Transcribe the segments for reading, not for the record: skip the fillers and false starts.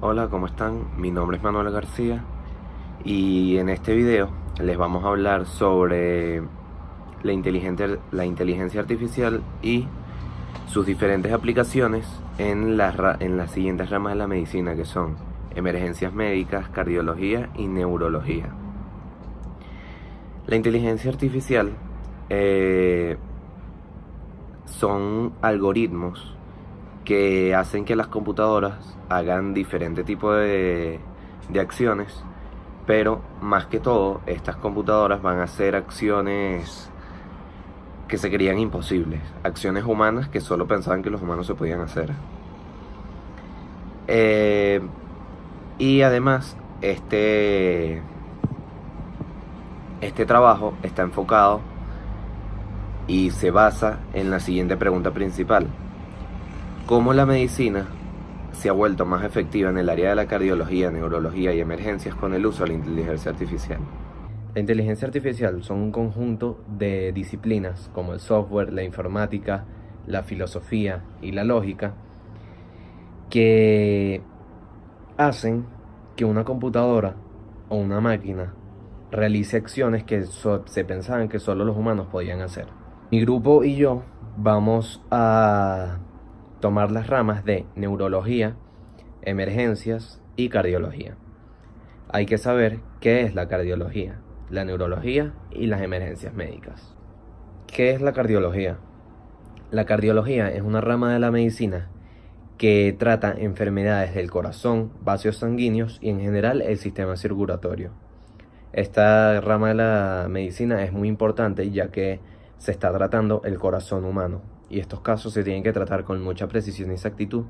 Hola, ¿cómo están? Mi nombre es Manuel García y en este video les vamos a hablar sobre la inteligencia artificial y sus diferentes aplicaciones en las siguientes ramas de la medicina, que son emergencias médicas, cardiología y neurología. La inteligencia artificial eh, son algoritmos que hacen que las computadoras hagan diferentes tipos de acciones, pero más que todo estas computadoras van a hacer acciones que se creían imposibles, acciones humanas que solo pensaban que los humanos se podían hacer. Eh, y además, este trabajo está enfocado y se basa en la siguiente pregunta principal: ¿cómo la medicina se ha vuelto más efectiva en el área de la cardiología, neurología y emergencias con el uso de la inteligencia artificial? La inteligencia artificial son un conjunto de disciplinas como el software, la informática, la filosofía y la lógica que hacen que una computadora o una máquina realice acciones que se pensaban que solo los humanos podían hacer. Mi grupo y yo vamos a tomar las ramas de neurología, emergencias y cardiología. Hay que saber qué es la cardiología, la neurología y las emergencias médicas. ¿Qué es la cardiología? La cardiología es una rama de la medicina que trata enfermedades del corazón, vasos sanguíneos y en general el sistema circulatorio. Esta rama de la medicina es muy importante ya que se está tratando el corazón humano y estos casos se tienen que tratar con mucha precisión y exactitud,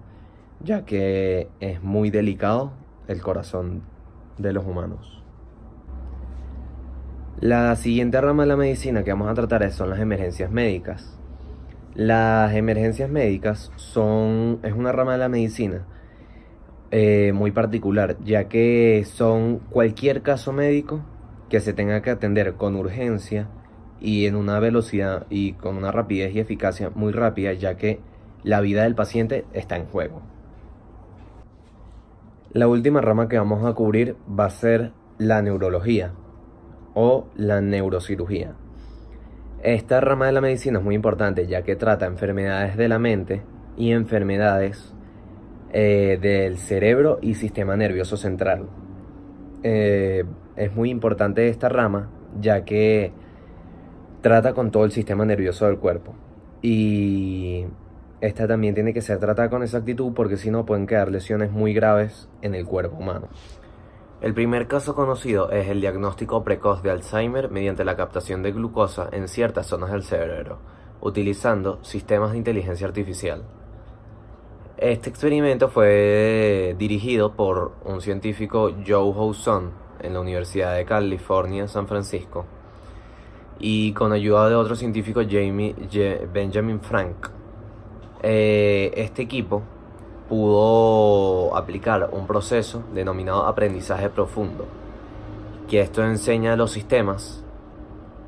ya que es muy delicado el corazón de los humanos. La siguiente rama de la medicina que vamos a tratar son las emergencias médicas. Las emergencias médicas es una rama de la medicina muy particular, ya que son cualquier caso médico que se tenga que atender con urgencia y en una velocidad y con una rapidez y eficacia muy rápida, ya que la vida del paciente está en juego. La última rama que vamos a cubrir va a ser la neurología o la neurocirugía. Esta rama de la medicina es muy importante ya que trata enfermedades de la mente y enfermedades del cerebro y sistema nervioso central. Es muy importante esta rama ya que trata con todo el sistema nervioso del cuerpo y esta también tiene que ser tratada con exactitud porque si no pueden quedar lesiones muy graves en el cuerpo humano. El primer caso conocido es el diagnóstico precoz de Alzheimer mediante la captación de glucosa en ciertas zonas del cerebro, utilizando sistemas de inteligencia artificial. Este experimento fue dirigido por un científico, Joe Howson, en la Universidad de California, San Francisco, y con ayuda de otro científico, Benjamin Frank. Este equipo pudo aplicar un proceso denominado aprendizaje profundo, que esto enseña a los sistemas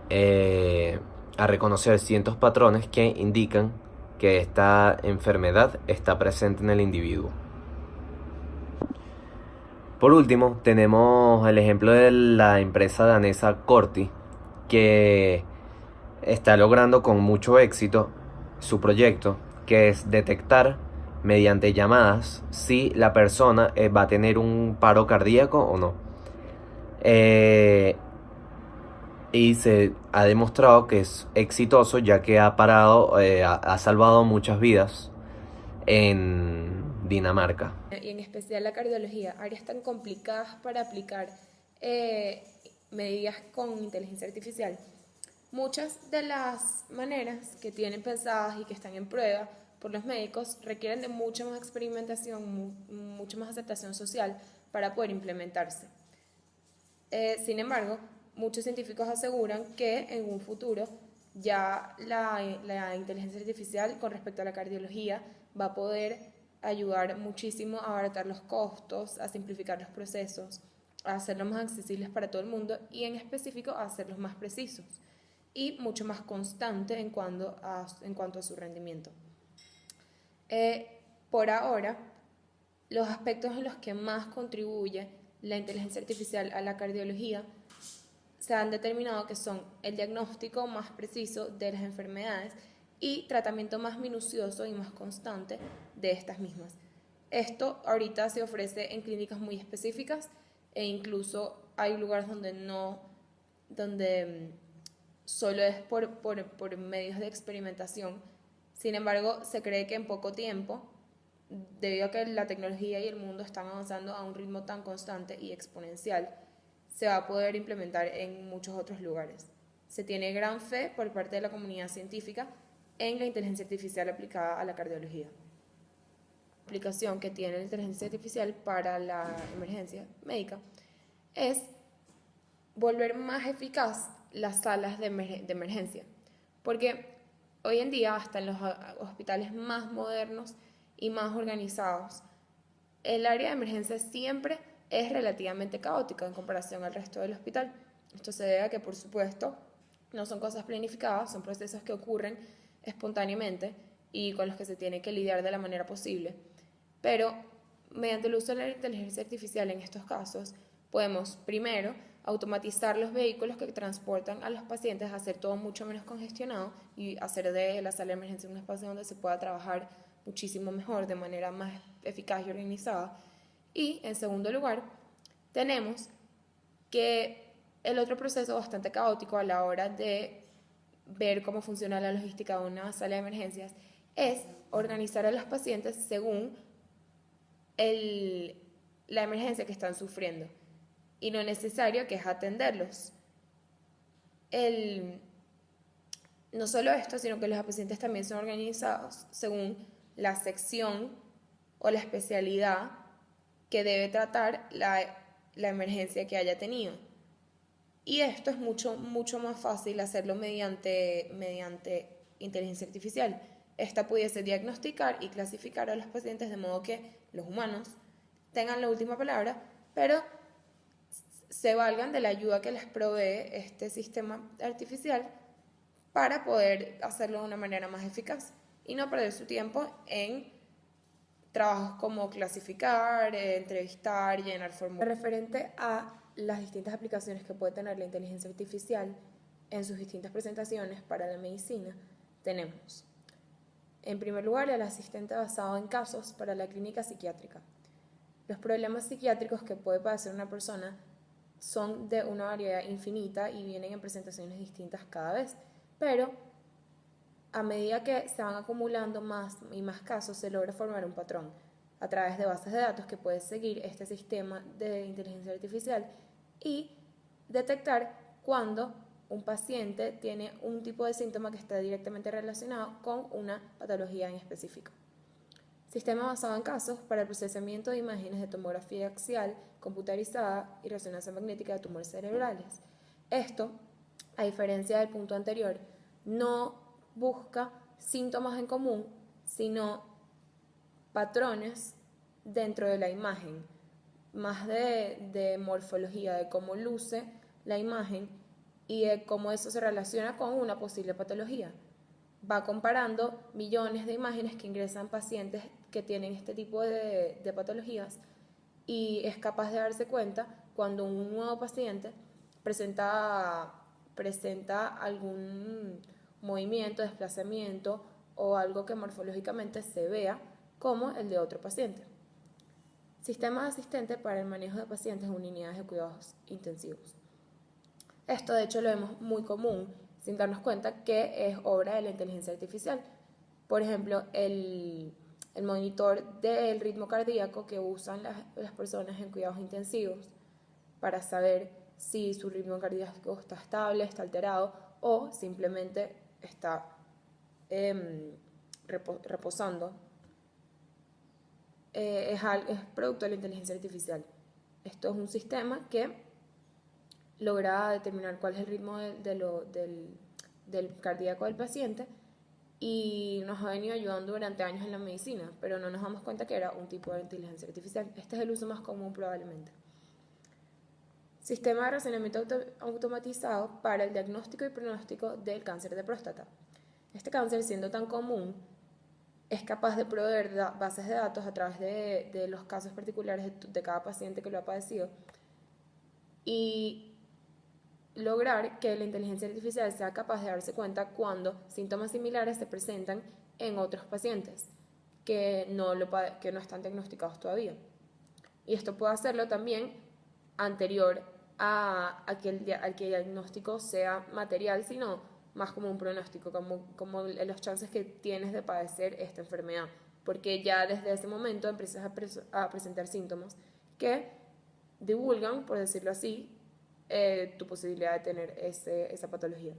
a reconocer ciertos patrones que indican que esta enfermedad está presente en el individuo. Por último, tenemos el ejemplo de la empresa danesa Corti, que está logrando con mucho éxito su proyecto, que es detectar mediante llamadas si la persona va a tener un paro cardíaco o no. Y se ha demostrado que es exitoso ya que ha salvado muchas vidas en Dinamarca. Y en especial la cardiología, áreas tan complicadas para aplicar eh, medidas con inteligencia artificial. Muchas de las maneras que tienen pensadas y que están en prueba por los médicos requieren de mucha más experimentación, mucha más aceptación social para poder implementarse. Sin embargo, muchos científicos aseguran que en un futuro ya la inteligencia artificial con respecto a la cardiología va a poder ayudar muchísimo a abaratar los costos, a simplificar los procesos, a hacerlos más accesibles para todo el mundo y en específico a hacerlos más precisos y mucho más constante en cuanto a su rendimiento. Por ahora, Los aspectos en los que más contribuye la inteligencia artificial a la cardiología se han determinado que son el diagnóstico más preciso de las enfermedades y tratamiento más minucioso y más constante de estas mismas. Esto ahorita se ofrece en clínicas muy específicas e incluso hay lugares donde solo es por medios de experimentación. Sin embargo, se cree que en poco tiempo, debido a que la tecnología y el mundo están avanzando a un ritmo tan constante y exponencial, se va a poder implementar en muchos otros lugares. Se tiene gran fe por parte de la comunidad científica en la inteligencia artificial aplicada a la cardiología. La aplicación que tiene la inteligencia artificial para la emergencia médica es volver más eficaz las salas de emergencia, porque hoy en día hasta en los hospitales más modernos y más organizados, el área de emergencia siempre es relativamente caótica en comparación al resto del hospital. Esto se debe a que, por supuesto, no son cosas planificadas, son procesos que ocurren espontáneamente y con los que se tiene que lidiar de la manera posible. Pero mediante el uso de la inteligencia artificial en estos casos, podemos primero automatizar los vehículos que transportan a los pacientes, hacer todo mucho menos congestionado y hacer de la sala de emergencia un espacio donde se pueda trabajar muchísimo mejor, de manera más eficaz y organizada. Y en segundo lugar, tenemos que el otro proceso bastante caótico a la hora de ver cómo funciona la logística de una sala de emergencias es organizar a los pacientes según la emergencia que están sufriendo y lo necesario que es atenderlos. No solo esto, sino que los pacientes también son organizados según la sección o la especialidad que debe tratar la emergencia que haya tenido. Y esto es mucho más fácil hacerlo mediante inteligencia artificial. Esta pudiese diagnosticar y clasificar a los pacientes de modo que los humanos tengan la última palabra, pero se valgan de la ayuda que les provee este sistema artificial para poder hacerlo de una manera más eficaz y no perder su tiempo en trabajos como clasificar, entrevistar, llenar formularios. Referente a las distintas aplicaciones que puede tener la inteligencia artificial en sus distintas presentaciones para la medicina, tenemos, en primer lugar, el asistente basado en casos para la clínica psiquiátrica. Los problemas psiquiátricos que puede padecer una persona son de una variedad infinita y vienen en presentaciones distintas cada vez, pero a medida que se van acumulando más y más casos, se logra formar un patrón a través de bases de datos que puede seguir este sistema de inteligencia artificial y detectar cuando un paciente tiene un tipo de síntoma que está directamente relacionado con una patología en específico. Sistema basado en casos para el procesamiento de imágenes de tomografía axial, computarizada y resonancia magnética de tumores cerebrales. Esto, a diferencia del punto anterior, no busca síntomas en común, sino patrones dentro de la imagen, más de morfología, de cómo luce la imagen y de cómo eso se relaciona con una posible patología. Va comparando millones de imágenes que ingresan pacientes que tienen este tipo de patologías y es capaz de darse cuenta cuando un nuevo paciente presenta algún movimiento, desplazamiento o algo que morfológicamente se vea como el de otro paciente. Sistema asistente para el manejo de pacientes en unidades de cuidados intensivos. Esto de hecho lo vemos muy común sin darnos cuenta que es obra de la inteligencia artificial. Por ejemplo, el monitor del ritmo cardíaco que usan las personas en cuidados intensivos para saber si su ritmo cardíaco está estable, está alterado o simplemente está reposando. Es producto de la inteligencia artificial. Esto es un sistema que logra determinar cuál es el ritmo del cardíaco del paciente y nos ha venido ayudando durante años en la medicina, pero no nos damos cuenta que era un tipo de inteligencia artificial. Este es el uso más común probablemente. Sistema de razonamiento automatizado para el diagnóstico y pronóstico del cáncer de próstata. Este cáncer, siendo tan común, es capaz de proveer bases de datos a través de los casos particulares de cada paciente que lo ha padecido y lograr que la inteligencia artificial sea capaz de darse cuenta cuando síntomas similares se presentan en otros pacientes que no están diagnosticados todavía. Y esto puede hacerlo también anterior a que el diagnóstico sea material, sino más como un pronóstico, como los chances que tienes de padecer esta enfermedad, porque ya desde ese momento empiezas a presentar síntomas que divulgan, por decirlo así, tu posibilidad de tener esa patología.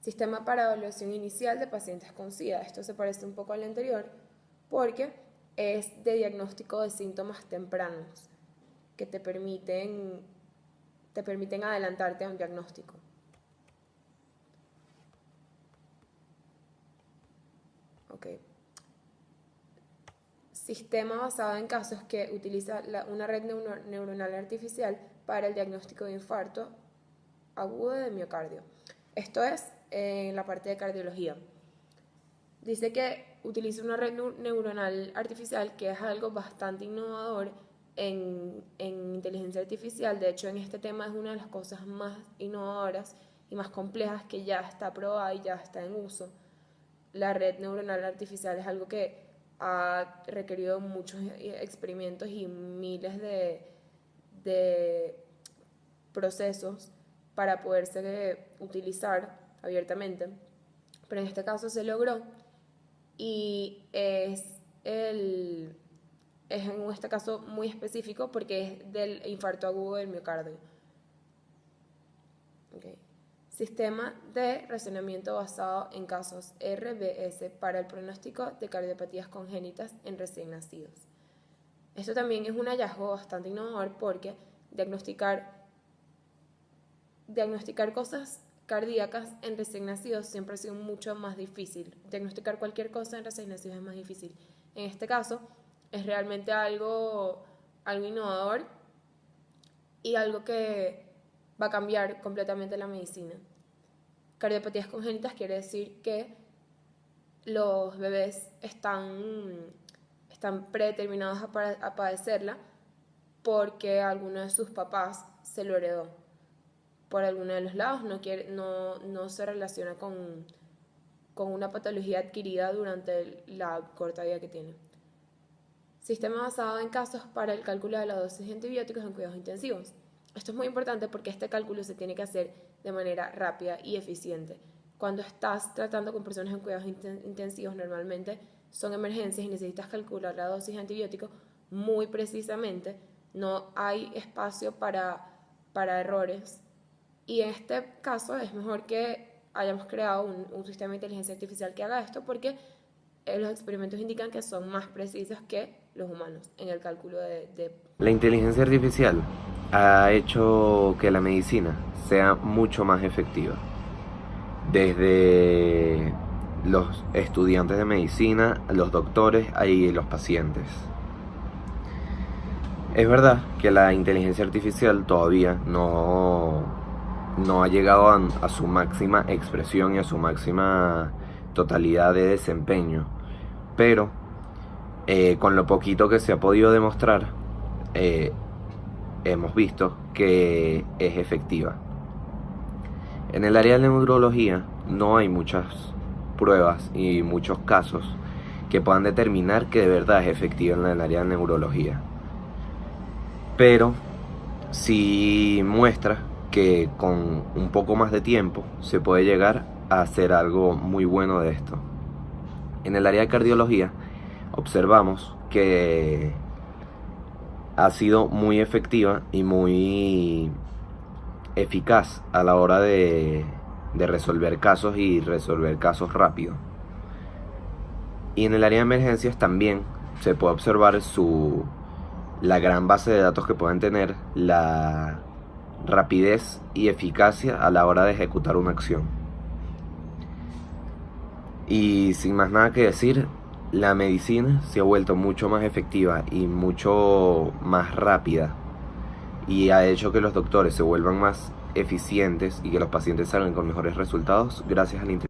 Sistema para evaluación inicial de pacientes con SIDA. Esto se parece un poco al anterior porque es de diagnóstico de síntomas tempranos que te permiten adelantarte a un diagnóstico. Okay. Sistema basado en casos que utiliza una red neuronal artificial para el diagnóstico de infarto agudo de miocardio. Esto es en la parte de cardiología. Dice que utiliza una red neuronal artificial, que es algo bastante innovador en inteligencia artificial. De hecho, en este tema es una de las cosas más innovadoras y más complejas que ya está probada y ya está en uso. La red neuronal artificial es algo que ha requerido muchos experimentos y miles de procesos para poderse utilizar abiertamente, pero en este caso se logró y es en este caso muy específico porque es del infarto agudo del miocardio. Okay. Sistema de razonamiento basado en casos RBS para el pronóstico de cardiopatías congénitas en recién nacidos. Esto también es un hallazgo bastante innovador porque diagnosticar cosas cardíacas en recién nacidos siempre ha sido mucho más difícil. Diagnosticar cualquier cosa en recién nacidos es más difícil. En este caso es realmente algo innovador y algo que va a cambiar completamente la medicina. Cardiopatías congénitas quiere decir que los bebés están predeterminados a padecerla porque alguno de sus papás se lo heredó. Por alguno de los lados no se relaciona con una patología adquirida durante la corta vida que tiene. Sistema basado en casos para el cálculo de la dosis de antibióticos en cuidados intensivos. Esto es muy importante porque este cálculo se tiene que hacer de manera rápida y eficiente. Cuando estás tratando con personas en cuidados intensivos, normalmente son emergencias y necesitas calcular la dosis de antibióticos muy precisamente. No hay espacio para errores. Y en este caso es mejor que hayamos creado un sistema de inteligencia artificial que haga esto porque los experimentos indican que son más precisos que los humanos en el cálculo de... La inteligencia artificial ha hecho que la medicina sea mucho más efectiva. Desde los estudiantes de medicina, los doctores y los pacientes. Es verdad que la inteligencia artificial todavía no ha llegado a su máxima expresión y a su máxima totalidad de desempeño, pero con lo poquito que se ha podido demostrar, hemos visto que es efectiva. En el área de la neurología no hay muchas pruebas y muchos casos que puedan determinar que de verdad es efectiva en el área de neurología, pero sí muestra que con un poco más de tiempo se puede llegar a hacer algo muy bueno de esto. En el área de cardiología observamos que ha sido muy efectiva y muy eficaz a la hora de resolver casos y resolver casos rápido. Y en el área de emergencias también se puede observar la gran base de datos que pueden tener, la rapidez y eficacia a la hora de ejecutar una acción. Y sin más nada que decir, la medicina se ha vuelto mucho más efectiva y mucho más rápida, y ha hecho que los doctores se vuelvan más eficientes y que los pacientes salgan con mejores resultados gracias a la inteligencia.